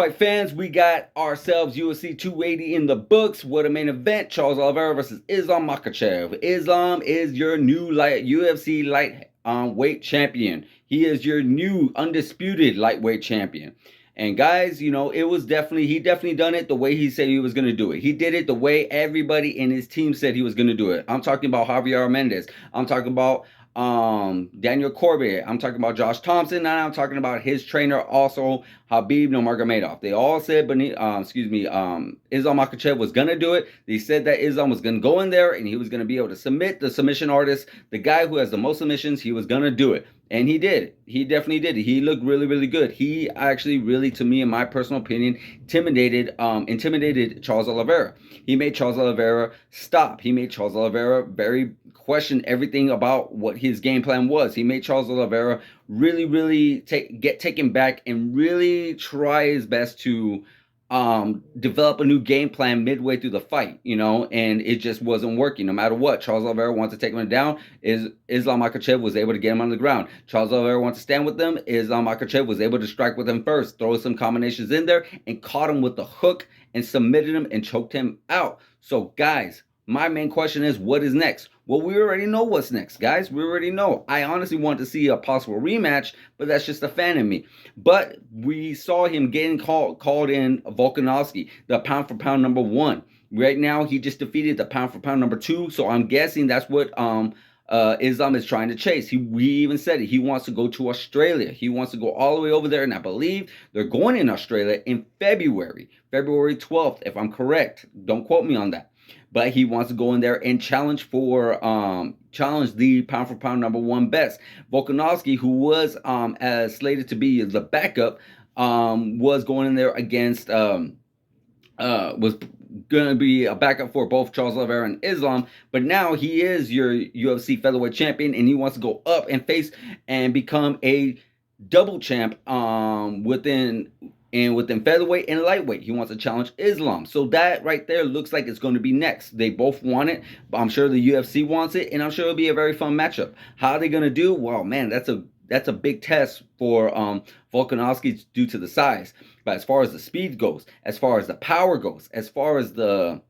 fight fans, we got ourselves UFC 280 in the books. What a main event. Charles Oliveira versus Islam Makhachev. Islam is your new UFC lightweight champion. He is your new undisputed lightweight champion. And guys, you know, he definitely done it the way he said he was going to do it. He did it the way everybody in his team said he was going to do it. I'm talking about Javier Mendez. I'm talking about Daniel Cormier. I'm talking about Josh Thompson, and I'm talking about his trainer also, Khabib Nurmagomedov. They all said, Islam Makhachev was gonna do it. They said that Islam was gonna go in there and he was gonna be able to submit the submission artist, the guy who has the most submissions. He was gonna do it. And he did. He definitely did. He looked really, really good. He actually really, to me, in my personal opinion, intimidated Charles Oliveira. He made Charles Oliveira stop. He made Charles Oliveira very question everything about what his game plan was. He made Charles Oliveira really, really get taken back and really try his best to develop a new game plan midway through the fight, you know, and it just wasn't working. No matter what, Charles Oliveira wants to take him down. Islam Makhachev was able to get him on the ground. Charles Oliveira wants to stand with them. Islam Makhachev was able to strike with him first, throw some combinations in there, and caught him with the hook and submitted him and choked him out. So, guys, my main question is, what is next? Well, we already know what's next, guys. We already know. I honestly want to see a possible rematch, but that's just a fan in me. But we saw him getting called in Volkanovski, the pound for pound number 1. Right now, he just defeated the pound for pound number 2. So I'm guessing that's what Islam is trying to chase. He even said it. He wants to go to Australia. He wants to go all the way over there, and I believe they're going in Australia in February 12th, if I'm correct. Don't quote me on that. But he wants to go in there and challenge the pound for pound number 1 best. Volkanovski, who was as slated to be the backup, was going in there against was going to be a backup for both Charles Oliveira and Islam, but now he is your UFC featherweight champion, and he wants to go up and face and become a double champ within featherweight and lightweight. He wants to challenge Islam. So that right there looks like it's going to be next. They both want it. I'm sure the UFC wants it, and I'm sure it'll be a very fun matchup. How are they going to do? Well, man, that's a big test for Volkanovski due to the size. But as far as the speed goes, as far as the power goes, as far as the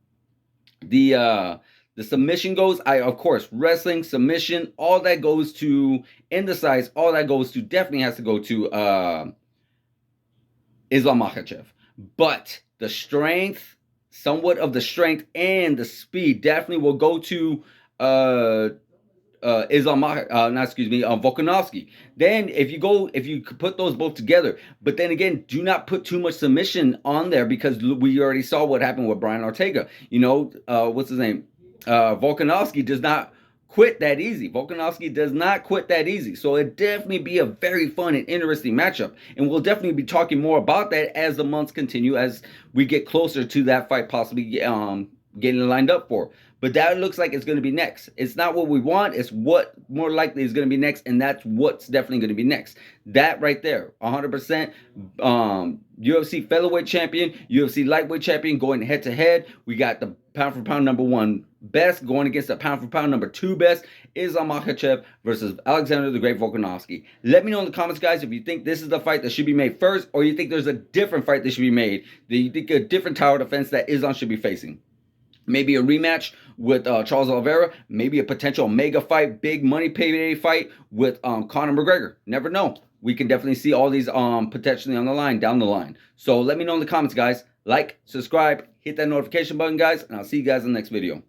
submission goes, of course, wrestling, submission, all that goes to, in the size, all that goes to, definitely has to go to Islam Makhachev. But the strength, somewhat of the strength and the speed definitely will go to Volkanovski. Then if you put those both together, but then again, do not put too much submission on there, because we already saw what happened with Brian Ortega. You know, what's his name? Volkanovski does not quit that easy. Volkanovski does not quit that easy. So it definitely be a very fun and interesting matchup. And we'll definitely be talking more about that as the months continue, as we get closer to that fight possibly getting lined up for. But that looks like it's going to be next. It's not what we want. It's what more likely is going to be next, and that's what's definitely going to be next. That right there, 100%. UFC featherweight champion, UFC lightweight champion going head to head. We got the pound for pound number 1 best going against the pound for pound number 2 best, Islam Makhachev versus Alexander the Great Volkanovski. Let me know in the comments, guys, if you think this is the fight that should be made first, or you think there's a different fight that should be made. Do you think a different tower defense that Islam should be facing? Maybe a rematch with Charles Oliveira. Maybe a potential mega fight, big money payday fight with Conor McGregor. Never know. We can definitely see all these potentially on the line, down the line. So let me know in the comments, guys. Like, subscribe, hit that notification button, guys, and I'll see you guys in the next video.